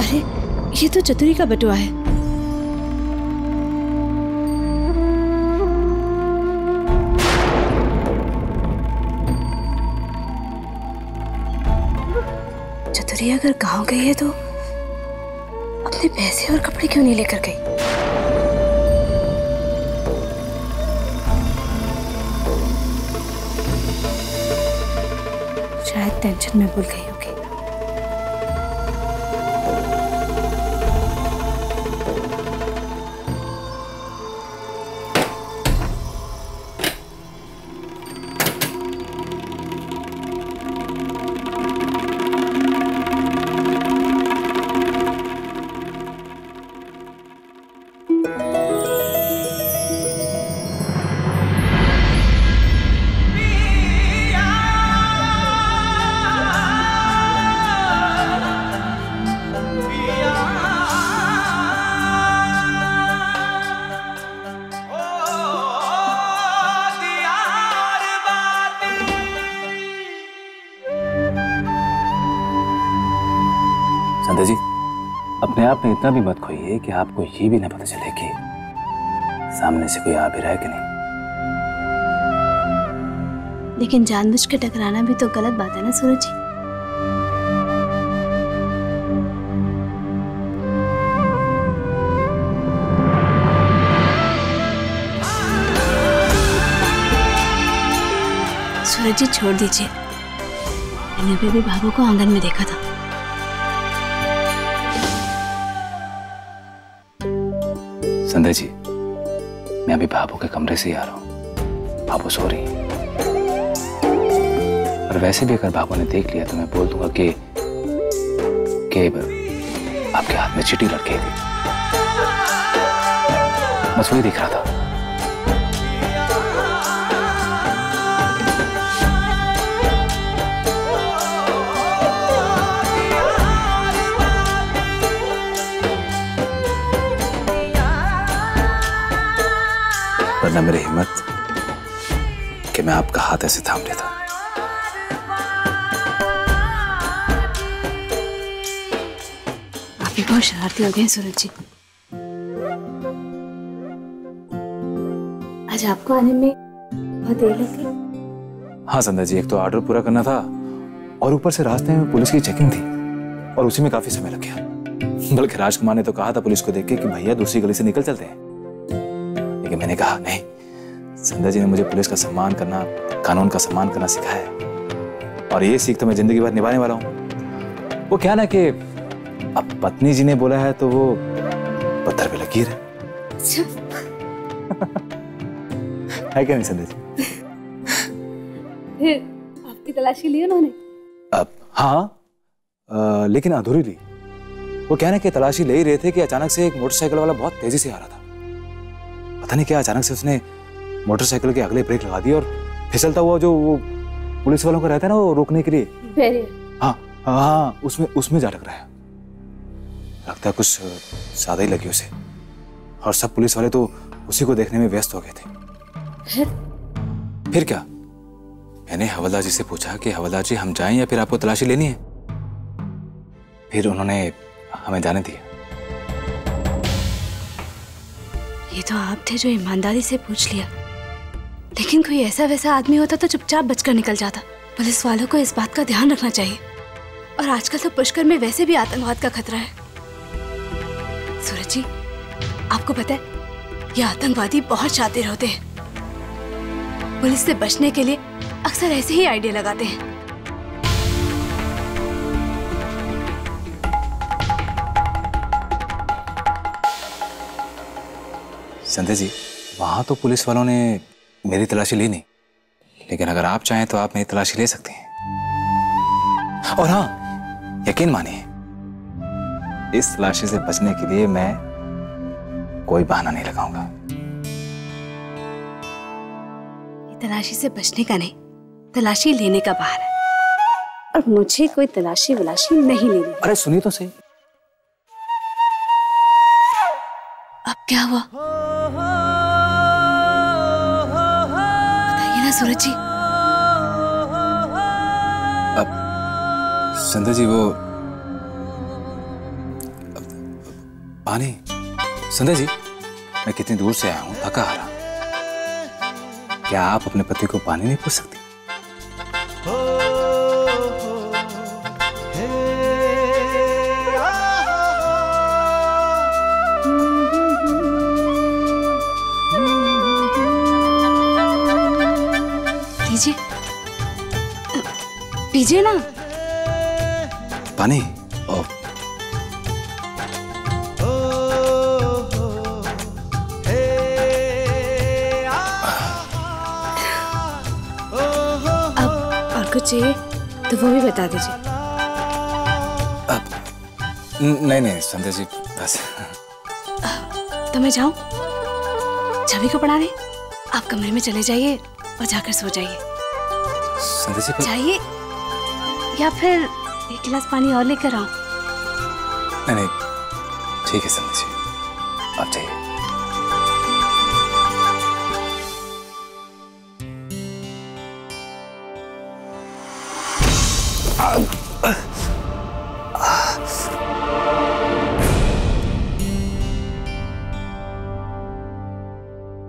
अरे ये तो चतुरी का बटुआ है। चतुरी अगर गांव गई है तो अपने पैसे और कपड़े क्यों नहीं लेकर गई? शायद टेंशन में भूल गई होगी। संध्या जी, अपने आप में इतना भी मत खोइए कि आपको ये भी ना पता चले कि सामने से कोई आ भी रहा है कि नहीं। लेकिन जानबूझ के टकराना भी तो गलत बात है ना सूरज जी। सूरज जी छोड़ दीजिए, मैंने अभी भी भाभू को आंगन में देखा था। संध्या जी, मैं अभी भाभू के कमरे से ही आ रहा हूँ। भाभू सो रही है। और वैसे भी अगर भाभू ने देख लिया तो मैं बोल दूंगा कि आपके हाथ में चिट्ठी लटकी थी। बस वही दिख रहा था। वरना मेरी हिम्मत कि मैं आपका हाथ ऐसे थाम लेता। आप भी बहुत शरारती हो गए सूरज जी। आज आपको आने में बहुत देर लग गई। हाँ संध्या जी, एक तो ऑर्डर पूरा करना था और ऊपर से रास्ते में पुलिस की चेकिंग थी और उसी में काफी समय लग गया। बल्कि राजकुमार ने तो कहा था पुलिस को देख के कि भैया दूसरी गली से निकल चलते हैं, लेकिन मैंने कहा नहीं, संध्या जी ने मुझे पुलिस का सम्मान करना, कानून का सम्मान करना सिखाया है और ये सीख तो मैं जिंदगी भर निभाने वाला हूँ। वो क्या ना कि अब पत्नी जी ने बोला है तो वो पत्थर पे लकीर है। है क्या नहीं संध्या जी? फिर आपकी तलाशी ली उन्होंने? अब हाँ, लेकिन अधूरी ली। वो क्या ना कि तलाशी ले ही रहे थे कि अचानक से एक मोटरसाइकिल वाला बहुत तेजी से आ रहा था। पता नहीं क्या अचानक से उसने मोटरसाइकिल के अगले ब्रेक लगा दिए और फिसलता हुआ जो वो पुलिस वालों का रहता है ना वो रोकने के लिए, हाँ उसमें जा टकराया। लगता है कुछ ज्यादा ही लगी उसे और सब पुलिस वाले तो उसी को देखने में व्यस्त हो गए थे। फिर क्या, मैंने हवलदार जी से पूछा कि हवलदार जी हम जाएं या फिर आपको तलाशी लेनी है। फिर उन्होंने हमें जाने दिया। ये तो आप थे जो ईमानदारी से पूछ लिया, लेकिन कोई ऐसा वैसा आदमी होता तो चुपचाप बचकर निकल जाता। पुलिस वालों को इस बात का ध्यान रखना चाहिए। और आजकल तो पुष्कर में वैसे भी आतंकवाद का खतरा है। सूरज जी, आपको पता है ये आतंकवादी बहुत शातिर होते हैं। पुलिस से बचने के लिए अक्सर ऐसे ही आइडिया लगाते हैं। संध्या जी, वहां तो पुलिस वालों ने मेरी तलाशी ली नहीं, लेकिन अगर आप चाहें तो आप मेरी तलाशी ले सकते हैं। और हाँ, यकीन मानिए इस तलाशी से बचने के लिए मैं कोई बहाना नहीं लगाऊंगा। ये तलाशी से बचने का नहीं, तलाशी लेने का बहाना है। और मुझे कोई तलाशी वलाशी नहीं लेनी। अरे सुनिए तो सही। अब क्या हुआ बताइए ना सूरज जी। अब संध्या जी, वो पानी। संध्या जी, मैं कितनी दूर से आया हूँ, थका हारा। क्या आप अपने पति को पानी नहीं पूछ सकती? लीजिए, पीजिए ना। पानी? ओह, कुछ चाहिए तो वो भी बता दीजिए। नहीं संध्या जी, बस। तो मैं जाऊं? छवि को पढ़ाने? आप कमरे में चले जाइए और जाकर सो जाइए। संध्या जी जाइए, या फिर एक गिलास पानी और लेकर आऊं? नहीं, ठीक है संध्या जी, आप जाइए।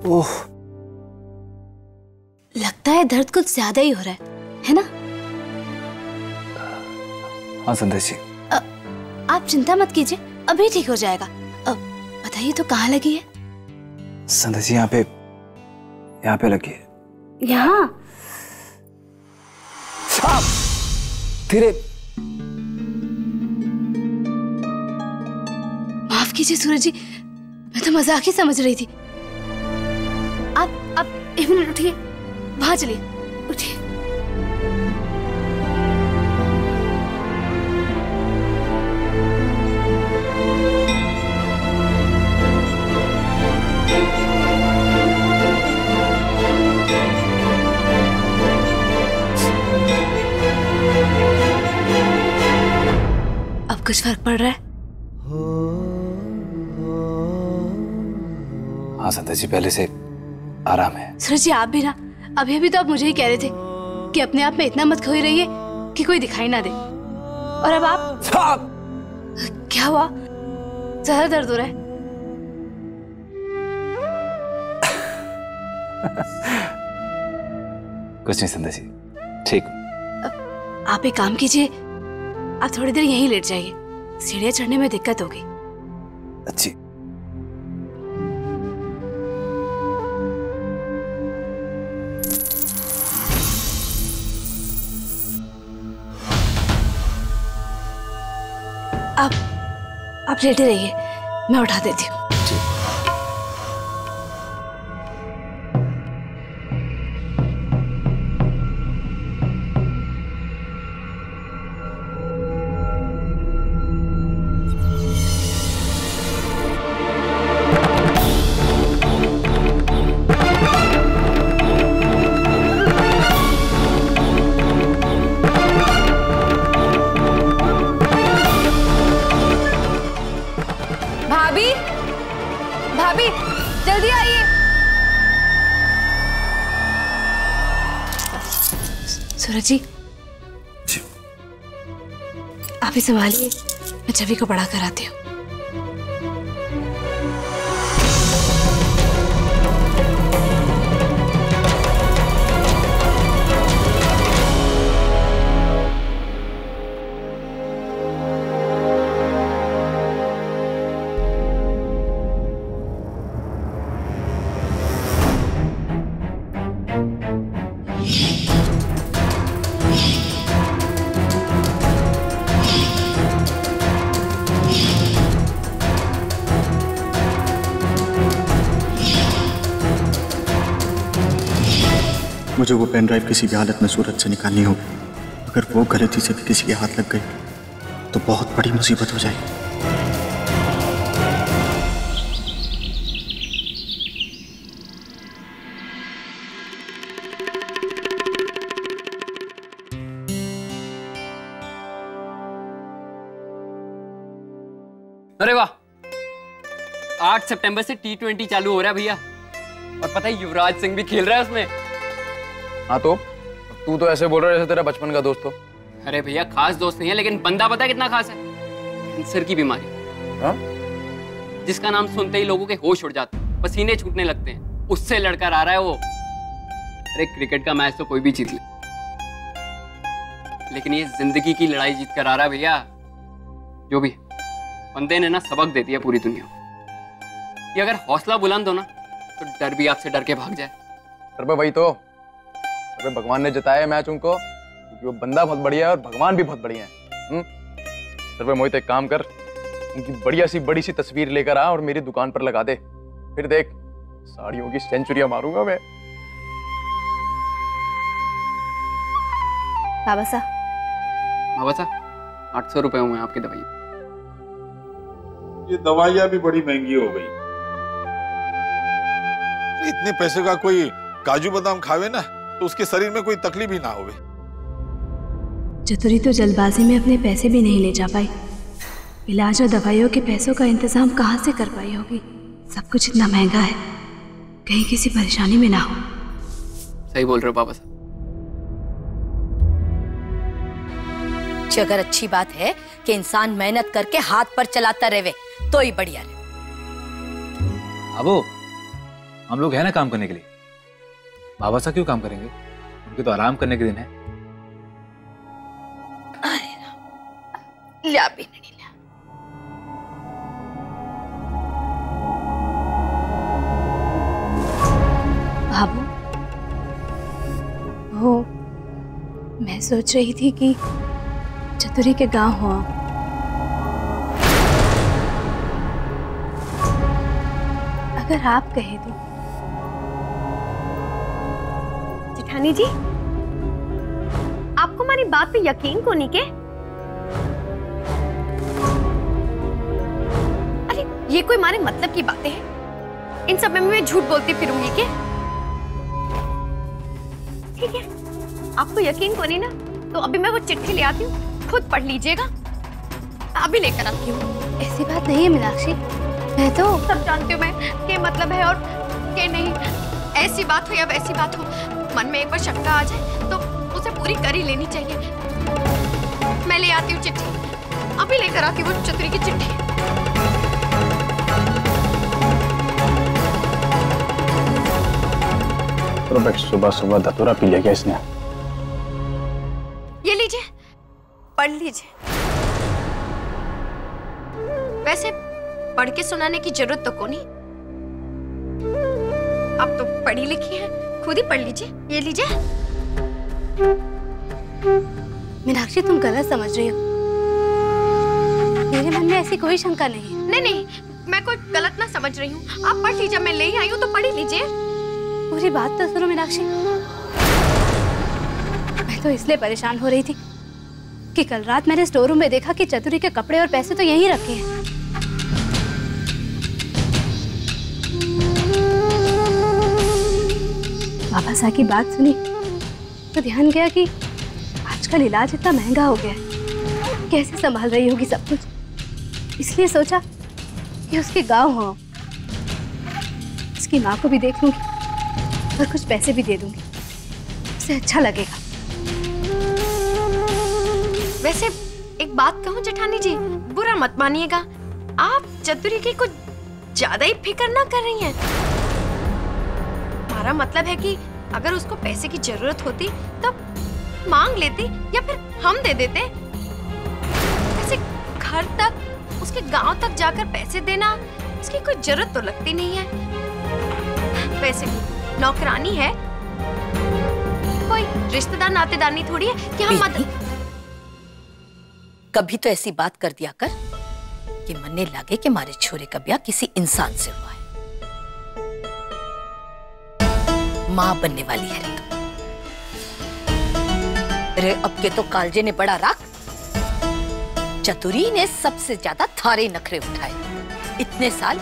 ओह, लगता है दर्द कुछ ज्यादा ही हो रहा है ना? हाँ संध्या जी। आप चिंता मत कीजिए, अभी ठीक हो जाएगा। बताइए तो कहाँ लगी है? संध्या जी, यहाँ पे लगी है। यहाँ? धीरे। माफ कीजिए सूरज जी, मैं तो मजाक ही समझ रही थी। आप एक मिनट उठिए, वहां चलिए, उठिए। अब कुछ फर्क पड़ रहा है? हाँ संध्या जी, पहले से आराम है। सूरज जी, आप भी ना, अभी तो आप मुझे ही कह रहे थे कि अपने आप में इतना मत खोई रहिए कि कोई दिखाई ना दे, और अब आप क्या हुआ? ज्यादा दर्द हो रहा है? कुछ नहीं संध्या जी, ठीक। आप एक काम कीजिए, आप थोड़ी देर यहीं लेट जाइए, सीढ़ियां चढ़ने में दिक्कत होगी। अच्छी। आप लेटे रहिए, मैं उठा देती हूँ। भाभी, जल्दी आइए। सूरज जी, आप ही संभालिए, मैं छवि को पढ़ा कर आती हूँ। मुझे वो पेन ड्राइव किसी भी हालत में सूरत से निकालनी होगी। अगर वो गलती से भी किसी के हाथ लग गई तो बहुत बड़ी मुसीबत हो जाएगी। अरे वाह, 8 सितंबर से T20 चालू हो रहा है भैया, और पता है युवराज सिंह भी खेल रहा है उसमें। हाँ तो तू तो ऐसे बोल रहा है जैसे तेरा बचपन का दोस्त हो। अरे भैया, खास दोस्त नहीं है, लेकिन बंदा पता है कितना खास है? कैंसर की बीमारी। हाँ? जिसका नाम सुनते ही लोगों के होश उड़ जाते हैं, पसीने छूटने लगते हैं, उससे लड़कर आ रहा है वो। अरे क्रिकेट का मैच तो कोई भी जीत ले, लेकिन ये जिंदगी की लड़ाई जीत कर आ रहा है भैया। जो भी बंदे ने ना सबक दे दिया पूरी दुनिया को कि अगर हौसला बुलंद हो ना तो डर भी आपसे डर के भाग जाए। अरे वही तो, अरे भगवान ने जिताया मैच उनको, क्योंकि वो बंदा बहुत बढ़िया है और भगवान भी बहुत बढ़िया है। अरे मोहित एक काम कर, उनकी बढ़िया सी बड़ी सी तस्वीर लेकर आ और मेरी दुकान पर लगा दे, फिर देख साड़ियों की सेंचुरियां मारूंगा मैं। बाबा सा 800 रुपए हुए आपकी दवाई। ये दवाइयां भी बड़ी महंगी हो गई। इतने पैसे का कोई काजू बादाम खावे ना तो उसके शरीर में कोई तकलीफ ही ना होवे। चतुरी तो जल्दबाजी में अपने पैसे भी नहीं ले जा पाई, इलाज और दवाइयों के पैसों का इंतजाम कहाँ से कर पाई होगी। सब कुछ इतना महंगा है, कहीं किसी परेशानी में ना हो। सही बोल रहे हो बाबा साहब। अगर अच्छी बात है कि इंसान मेहनत करके हाथ पर चलाता रहे तो ही बढ़िया रहे। अब हम लोग हैं ना काम करने के लिए, बाबा साहब क्यों काम करेंगे? उनके तो आराम करने के दिन है। लिया भी नहीं लिया। बाबू, वो मैं सोच रही थी कि चतुरी के गांव हो। अगर आप कहे तो। जेठानी जी, आपको हमारी बात पे यकीन को नहीं के? अरे ये कोई हमारे मतलब की बातें हैं? इन सब में मैं झूठ बोलती फिरूंगी के? ठीक है, आपको यकीन को नहीं ना, तो अभी मैं वो चिट्ठी ले आती हूँ, खुद पढ़ लीजिएगा। अभी लेकर आती हूँ। ऐसी बात नहीं है मीनाक्षी, मैं तो सब जानती हूँ मैं क्या मतलब है और क्या नहीं। ऐसी बात हो या वैसी बात हो, मन में एक बार शंका आ जाए तो उसे पूरी कर ही लेनी चाहिए। मैं ले आती हूँ चिट्ठी, अभी लेकर आती हूँ चतुरी की चिट्ठी। सुबह सुबह धतूरा पी लिया क्या इसने? ये लीजिए, पढ़ लीजिए। वैसे पढ़ के सुनाने की जरूरत तो कोई नहीं, आप तो पढ़ी लिखी है, खुद ही पढ़ लीजिए। ये लीजिए। मीनाक्षी, तुम गलत समझ रही हो। मेरे मन में ऐसी कोई शंका नहीं है। नहीं नहीं, मैं कोई गलत ना समझ रही हूँ। आप पढ़ लीजिए, मैं ले ही आई हूँ तो पढ़ ही लीजिए। पूरी बात तो सुनो मीनाक्षी। मैं तो इसलिए परेशान हो रही थी कि कल रात मैंने स्टोर रूम में देखा कि चतुरी के कपड़े और पैसे तो यहीं रखे हैं। बाबा साहब की बात सुनी तो ध्यान गया कि आजकल इलाज इतना महंगा हो गया है, कैसे संभाल रही होगी सब कुछ। इसलिए सोचा कि उसके गांव हो, उसकी माँ को भी देख लूंगी और कुछ पैसे भी दे दूंगी, उसे अच्छा लगेगा। वैसे एक बात कहूँ जेठानी जी, बुरा मत मानिएगा, आप चतुरी की कुछ ज्यादा ही फिक्र ना कर रही हैं। हमारा मतलब है कि अगर उसको पैसे की जरूरत होती तब मांग लेती या फिर हम दे देते। ऐसे घर तक, उसके गांव तक जाकर पैसे देना, उसकी कोई जरूरत तो लगती नहीं है। वैसे नौकरानी है, कोई रिश्तेदार नातेदार थोड़ी है कि हम मदद। कभी तो ऐसी बात कर दिया कर कि मन लगे कि हमारे छोरे का ब्याह किसी इंसान से हुआ है। मां बनने वाली है रे तू। अरे अब के तो कालजे ने बड़ा रख। चतुरी ने सबसे ज्यादा थारे नखरे उठाए। इतने साल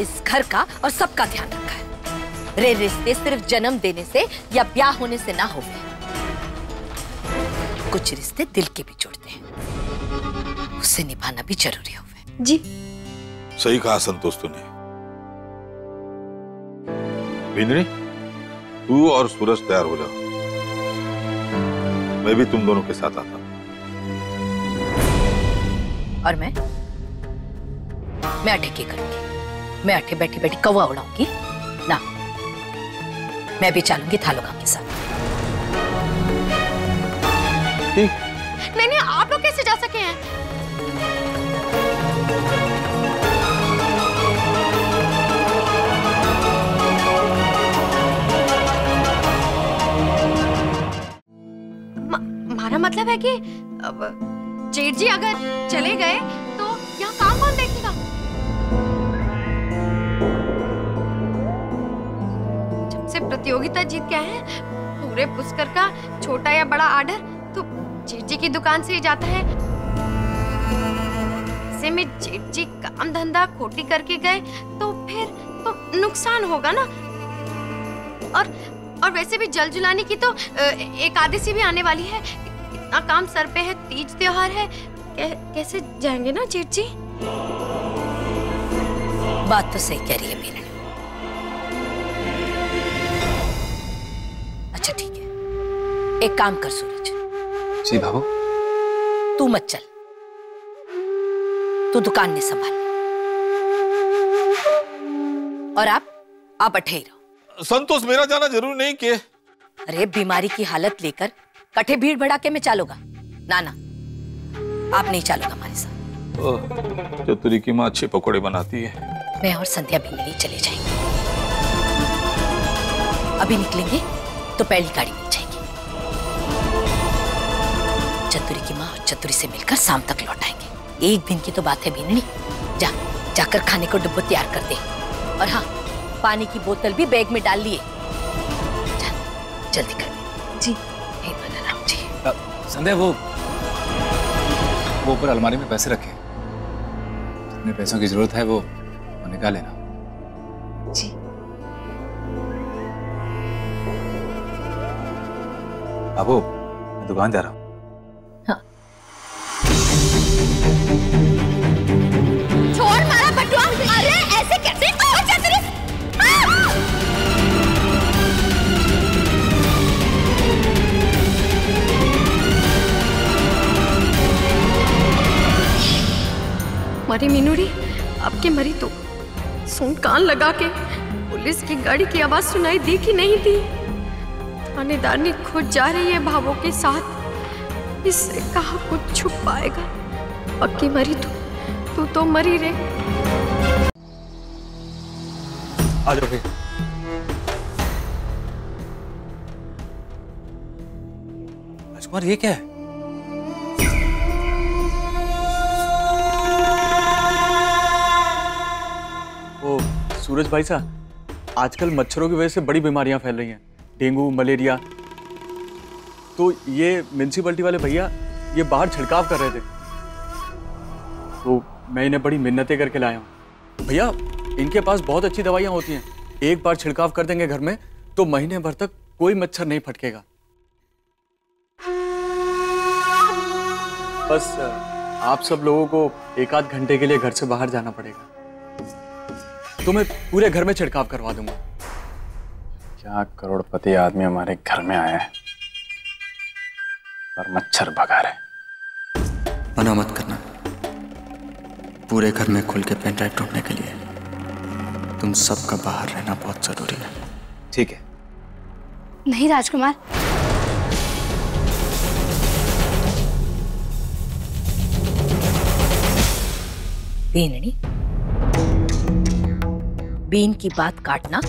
इस घर का और सबका ध्यान रखा है। रे रिश्ते सिर्फ जन्म देने से या ब्याह होने से ना होवे, कुछ रिश्ते दिल के भी जुड़ते हैं, उसे निभाना भी जरूरी होवे। जी सही कहा संतोष तूने। बिंदनी, तू और सूरज तैयार हो जाओ, मैं भी तुम दोनों के साथ आता हूं। और मैं अटेकी करूंगी। मैं अठे बैठी बैठी कौवा उड़ाऊंगी ना, मैं भी चलूंगी थालोगा के साथ। नहीं, आप लोग कैसे जा सके हैं? हमारा मतलब है कि जेठ जी अगर चले गए तो यहाँ काम कौन देखेगा? जब से प्रतियोगिता जीत गए हैं, पूरे पुष्कर का छोटा या बड़ा ऑर्डर तो जेठ जी की दुकान से ही जाता है। ऐसे में जेठ जी काम धंधा खोटी करके गए तो फिर तो नुकसान होगा ना। और वैसे भी जल जुलाने की तो एकादशी भी आने वाली है। इतना काम सर पे है, तीज त्योहार है, कैसे जाएंगे ना जेठ जी? बात तो सही कह रही है मीनू। अच्छा ठीक है, एक काम कर सूरज। जी भाभो। तू मत चल, तू दुकान ने संभाल और आप अठे ही रहो। संतोष, मेरा जाना जरूरी नहीं के। अरे बीमारी की हालत लेकर कठे भीड़ भड़ाके में चालोगा? ना ना, आप नहीं चालोगा हमारे साथ। चतुरी की माँ अच्छे पकोड़े बनाती है। मैं और संध्या भी नहीं चले जाएंगे। अभी निकलेंगे तो पहली गाड़ी मिल जाएगी। चतुरी की माँ और चतुरी से मिलकर शाम तक लौट आएंगे। एक दिन की तो बात है बीननी। जाकर खाने को डिब्बा तैयार कर दे। और हाँ, पानी की बोतल भी बैग में डाल लिए। जल्दी कर दे। जी। जी। संध्या, वो ऊपर अलमारी में पैसे रखे। जितने पैसों की जरूरत है वो निकाल लेना। जी। बाबू, मैं दुकान जा रहा हूँ। हाँ। छोड़ मारा बटुआ। अरे ऐसे कैसे? मरी मीनूरी, आपके मरी तो सुन कान लगा के पुलिस की गाड़ी की आवाज सुनाई दी कि नहीं दी? थानेदारनी खुद जा रही है भावों के साथ। इससे कहा कुछ छुप पाएगा। पक्की मरी तू तो मरी रे। आ जाओ फिर। राजकुमार, ये क्या है? सूरज भाई साहब, आजकल मच्छरों की वजह से बड़ी बीमारियां फैल रही हैं, डेंगू, मलेरिया। तो ये म्युनिसिपैलिटी वाले भैया ये बाहर छिड़काव कर रहे थे, तो मैं इन्हें बड़ी मिन्नतें करके लाया हूँ। भैया, इनके पास बहुत अच्छी दवाइयाँ होती हैं। एक बार छिड़काव कर देंगे घर में तो महीने भर तक कोई मच्छर नहीं फटकेगा। बस आप सब लोगों को एक आध घंटे के लिए घर से बाहर जाना पड़ेगा, तो मैं पूरे घर में छिड़काव करवा दूंगा। क्या करोड़पति आदमी हमारे घर में आया है पर मच्छर भगा रहे। मना मत करना, पूरे घर में खुल के पेन ड्राइव ढूंढने के लिए तुम सबका बाहर रहना बहुत जरूरी है। ठीक है। नहीं राजकुमार, बीननी, बीन की बात काटना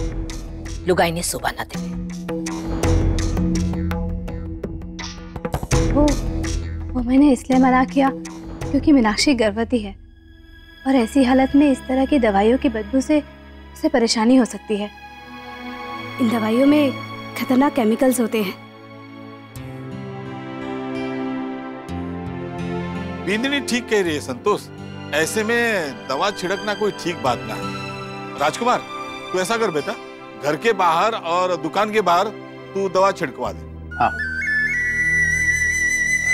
लुगाई ने सुबह ना दे। वो मैंने इसलिए मना किया क्योंकि मीनाक्षी गर्भवती है और ऐसी हालत में इस तरह की दवाइयों की बदबू से उसे परेशानी हो सकती है। इन दवाइयों में खतरनाक केमिकल्स होते हैं। बिंदनी ठीक कह रही है संतोष, ऐसे में दवा छिड़कना कोई ठीक बात ना है। राजकुमार, तू ऐसा कर बेटा, घर के बाहर और दुकान के बाहर तू दवा छिड़कवा दे। हाँ।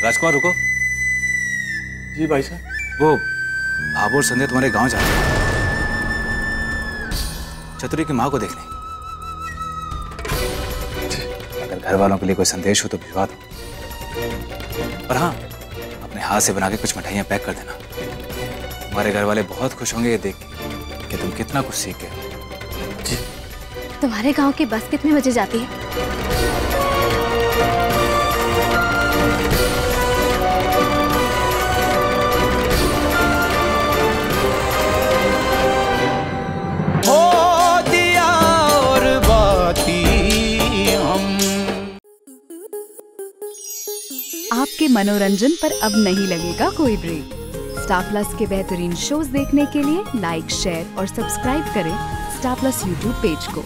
राजकुमार रुको। जी भाई साहब। वो भाभो और संध्या तुम्हारे गांव जा रहे हैं, चतुरी की माँ को देखने। अगर घर वालों के लिए कोई संदेश हो तो भिजवा दो। और हाँ, अपने हाथ से बना के कुछ मिठाइयाँ पैक कर देना। हमारे घर वाले बहुत खुश होंगे ये देख के। कि तुम कितना कुछ सीख गए। तुम्हारे गांव की बस कितने बजे जाती है? आपके मनोरंजन पर अब नहीं लगेगा कोई ब्रेक। स्टार प्लस के बेहतरीन शोज देखने के लिए लाइक, शेयर और सब्सक्राइब करें स्टार प्लस यूट्यूब पेज को।